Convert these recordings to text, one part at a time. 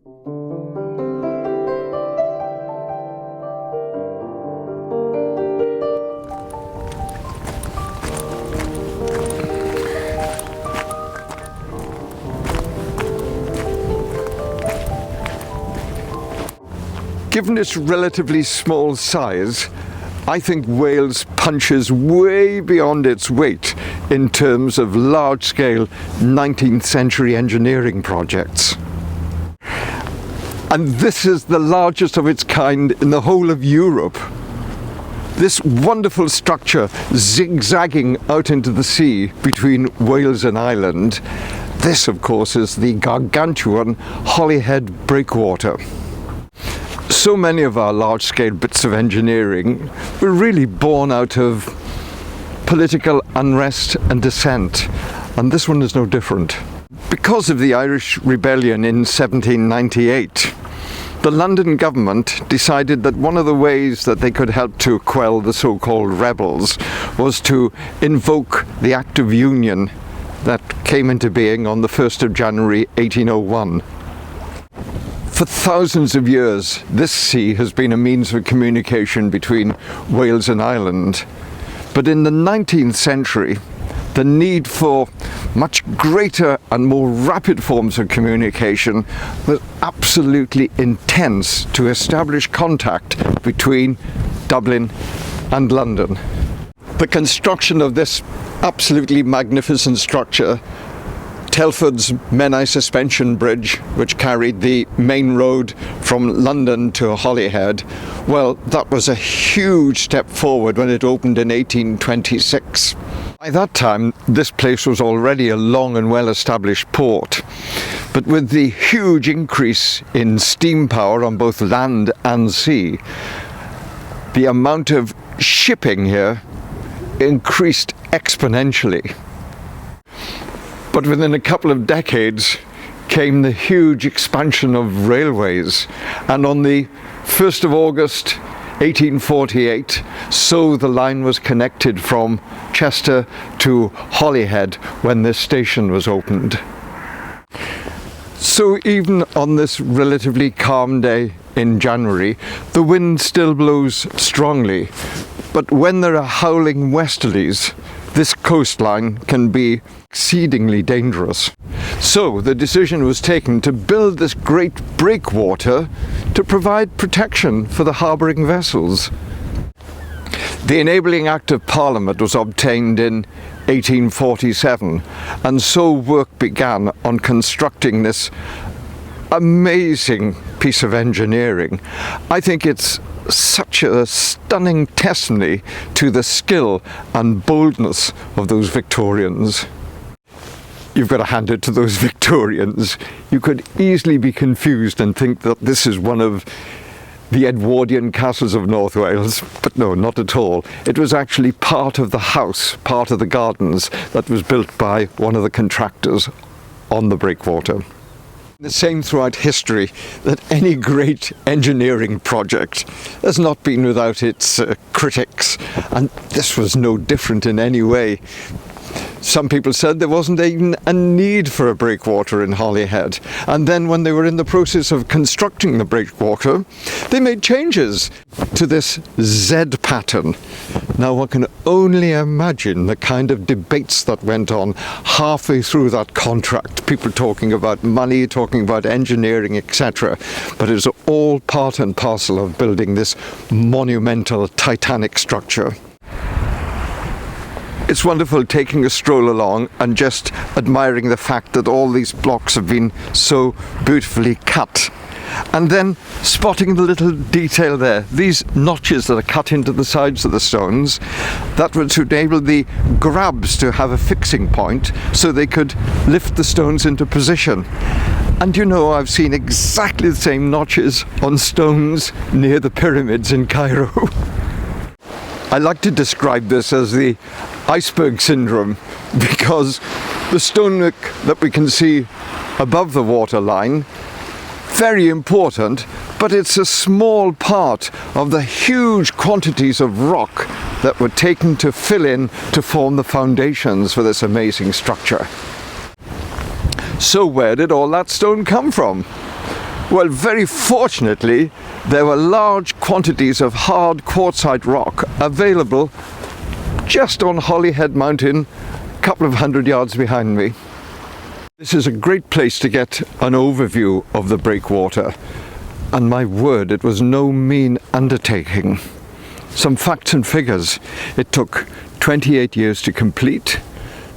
Given its relatively small size, I think Wales punches way beyond its weight in terms of large-scale 19th century engineering projects. And this is the largest of its kind in the whole of Europe. This wonderful structure zigzagging out into the sea between Wales and Ireland. This, of course, is the gargantuan Holyhead Breakwater. So many of our large-scale bits of engineering were really born out of political unrest and dissent, and this one is no different. Because of the Irish Rebellion in 1798, the London government decided that one of the ways that they could help to quell the so-called rebels was to invoke the Act of Union that came into being on the 1st of January 1801. For thousands of years, this sea has been a means of communication between Wales and Ireland. But in the 19th century, the need for much greater and more rapid forms of communication was absolutely intense to establish contact between Dublin and London. The construction of this absolutely magnificent structure, Telford's Menai Suspension Bridge, which carried the main road from London to Holyhead, well, that was a huge step forward when it opened in 1826. By that time, this place was already a long and well-established port, but with the huge increase in steam power on both land and sea, the amount of shipping here increased exponentially. But within a couple of decades came the huge expansion of railways, and on the 1st of August 1848, so the line was connected from Chester to Holyhead when this station was opened. So even on this relatively calm day in January, the wind still blows strongly, but when there are howling westerlies, this coastline can be exceedingly dangerous. So the decision was taken to build this great breakwater to provide protection for the harbouring vessels. The Enabling Act of Parliament was obtained in 1847, and so work began on constructing this amazing piece of engineering. I think it's such a stunning testimony to the skill and boldness of those Victorians. You've got to hand it to those Victorians. You could easily be confused and think that this is one of the Edwardian castles of North Wales, but no, not at all. It was actually part of the house, part of the gardens that was built by one of the contractors on the breakwater. The same throughout history, that any great engineering project has not been without its critics, and this was no different in any way. Some people said there wasn't even a need for a breakwater in Holyhead, and then when they were in the process of constructing the breakwater, they made changes to this Z pattern. Now one can only imagine the kind of debates that went on halfway through that contract, people talking about money, talking about engineering, etc. But it was all part and parcel of building this monumental titanic structure. It's wonderful taking a stroll along and just admiring the fact that all these blocks have been so beautifully cut. And then spotting the little detail there, these notches that are cut into the sides of the stones, that was to enable the grabs to have a fixing point so they could lift the stones into position. And you know, I've seen exactly the same notches on stones near the pyramids in Cairo. I like to describe this as the iceberg syndrome, because the stonework that we can see above the waterline, very important, but it's a small part of the huge quantities of rock that were taken to fill in to form the foundations for this amazing structure. So where did all that stone come from? Well, very fortunately, there were large quantities of hard quartzite rock available just on Holyhead Mountain, a couple of 100 yards behind me. This is a great place to get an overview of the breakwater, and my word, it was no mean undertaking. Some facts and figures. It took 28 years to complete.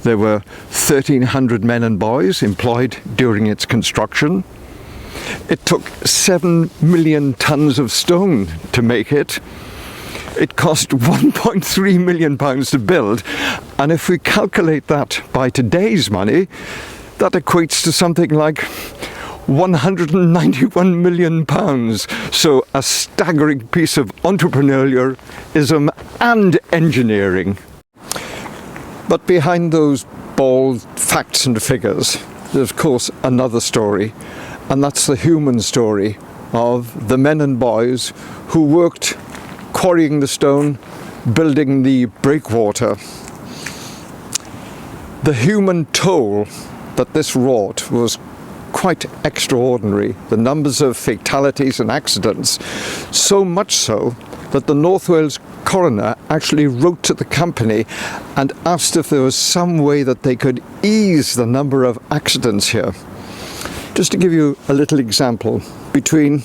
There were 1,300 men and boys employed during its construction. It took 7 million tons of stone to make it. It cost £1.3 million to build, and if we calculate that by today's money, that equates to something like £191 million. So a staggering piece of entrepreneurialism and engineering. But behind those bald facts and figures, there's of course another story, and that's the human story of the men and boys who worked quarrying the stone, building the breakwater. The human toll that this wrought was quite extraordinary. The numbers of fatalities and accidents, so much so that the North Wales coroner actually wrote to the company and asked if there was some way that they could ease the number of accidents here. Just to give you a little example, between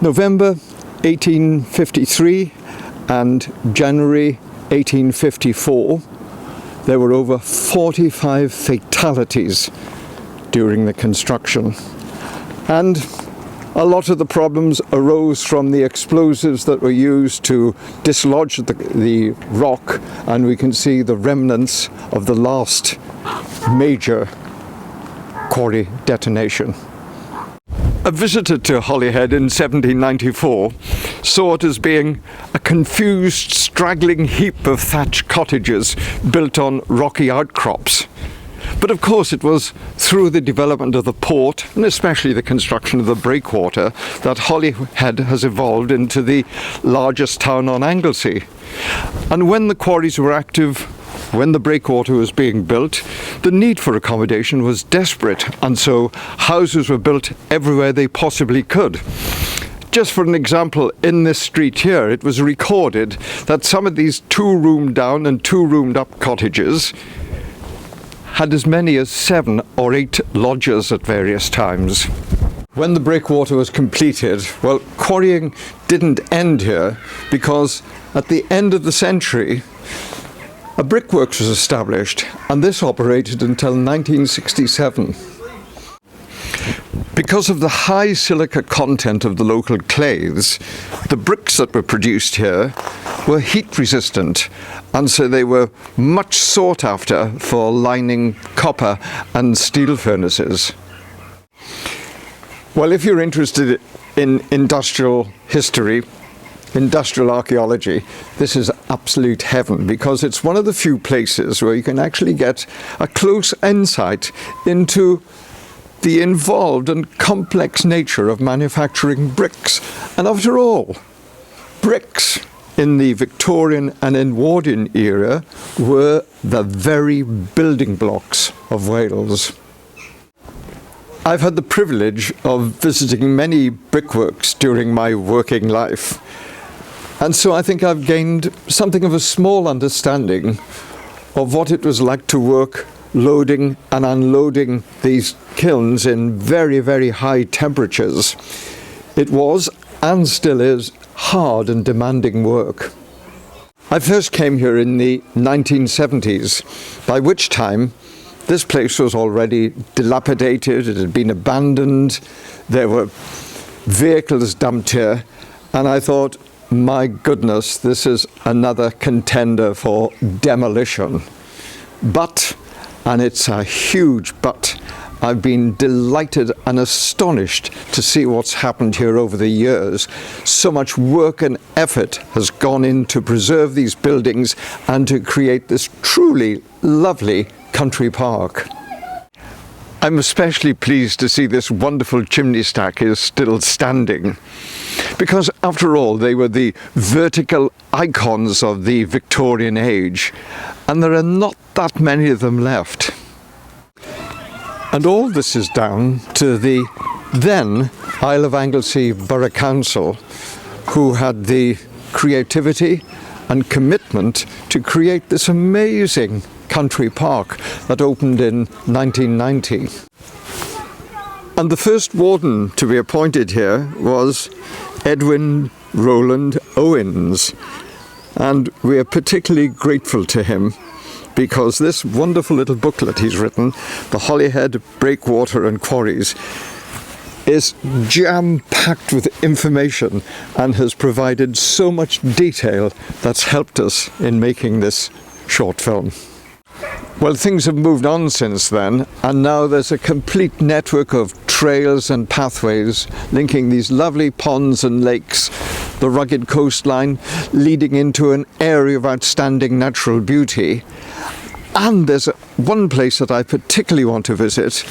November 1853 and January 1854, there were over 45 fatalities during the construction. And a lot of the problems arose from the explosives that were used to dislodge the rock, and we can see the remnants of the last major quarry detonation. A visitor to Holyhead in 1794 saw it as being a confused, straggling heap of thatched cottages built on rocky outcrops. But of course it was through the development of the port, and especially the construction of the breakwater, that Holyhead has evolved into the largest town on Anglesey. And when the quarries were active, when the breakwater was being built, the need for accommodation was desperate, and so houses were built everywhere they possibly could. Just for an example, in this street here, it was recorded that some of these 2-room down and 2-roomed up cottages had as many as 7 or 8 lodgers at various times. When the breakwater was completed, well, quarrying didn't end here, because at the end of the century, a brickworks was established, and this operated until 1967. Because of the high silica content of the local clays, the bricks that were produced here were heat resistant, and so they were much sought after for lining copper and steel furnaces. Well, if you're interested in industrial history, industrial archaeology, this is absolute heaven, because it's one of the few places where you can actually get a close insight into the involved and complex nature of manufacturing bricks. And after all, bricks in the Victorian and Edwardian era were the very building blocks of Wales. I've had the privilege of visiting many brickworks during my working life, and so I think I've gained something of a small understanding of what it was like to work loading and unloading these kilns in very, very high temperatures. It was, and still is, hard and demanding work. I first came here in the 1970s, by which time this place was already dilapidated, it had been abandoned, there were vehicles dumped here, and I thought, my goodness, this is another contender for demolition. But, and it's a huge but, I've been delighted and astonished to see what's happened here over the years. So much work and effort has gone in to preserve these buildings and to create this truly lovely country park. I'm especially pleased to see this wonderful chimney stack is still standing, because after all they were the vertical icons of the Victorian age, and there are not that many of them left. And all this is down to the then Isle of Anglesey Borough Council, who had the creativity and commitment to create this amazing country park that opened in 1990. And the first warden to be appointed here was Edwin Rowland Owens. And we are particularly grateful to him because this wonderful little booklet he's written, The Holyhead Breakwater and Quarries, is jam-packed with information and has provided so much detail that's helped us in making this short film. Well, things have moved on since then, and now there's a complete network of trails and pathways linking these lovely ponds and lakes, the rugged coastline leading into an area of outstanding natural beauty. And there's one place that I particularly want to visit,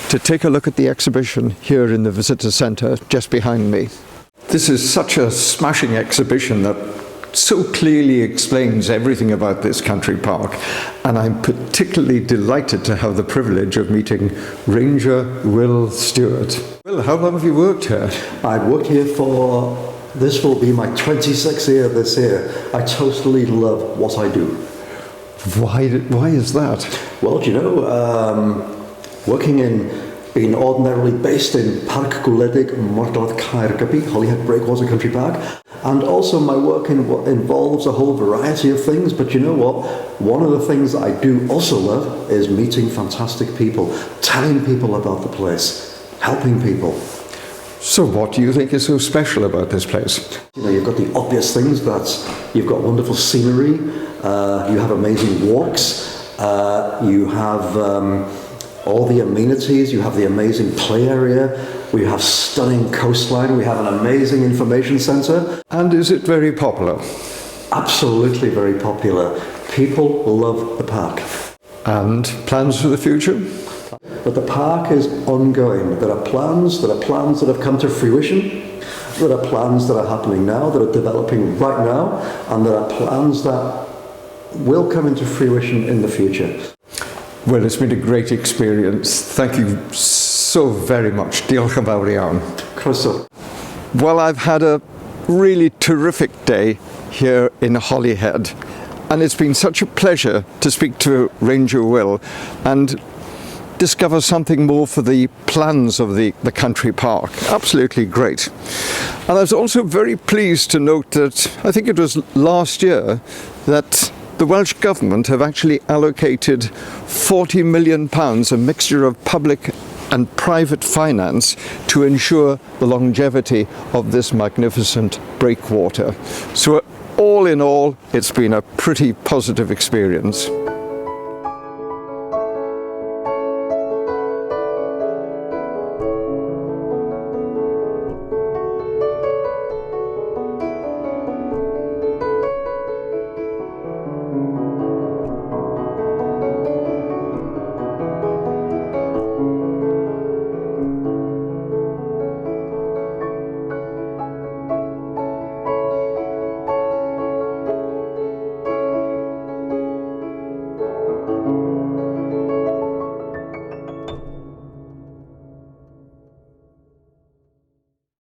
to take a look at the exhibition here in the visitor centre just behind me. This is such a smashing exhibition that so clearly explains everything about this country park, and I'm particularly delighted to have the privilege of meeting Ranger Will Stewart. Will, how long have you worked here? I've worked here for, this will be my 26th year this year. I totally love what I do. Why is that? Well, do you know, being ordinarily based in Parc Gwledig Morglad Caergybi, Holyhead Breakwater Country Park, and also my work involves a whole variety of things, but you know what? One of the things I do also love is meeting fantastic people, telling people about the place, helping people. So what do you think is so special about this place? You know, you've got the obvious things, that you've got wonderful scenery, you have amazing walks, you have all the amenities, you have the amazing play area, we have stunning coastline, we have an amazing information centre. And is it very popular? Absolutely very popular. People love the park. And plans for the future? But the park is ongoing. There are plans that have come to fruition, there are plans that are happening now, that are developing right now, and there are plans that will come into fruition in the future. Well, it's been a great experience. Thank you so very much. Diolch yn fawr iawn. Croeso. Well, I've had a really terrific day here in Holyhead, and it's been such a pleasure to speak to Ranger Will and discover something more for the plans of the country park. Absolutely great. And I was also very pleased to note that, I think it was last year, that the Welsh Government have actually allocated £40 million, a mixture of public and private finance, to ensure the longevity of this magnificent breakwater. So all in all, it's been a pretty positive experience.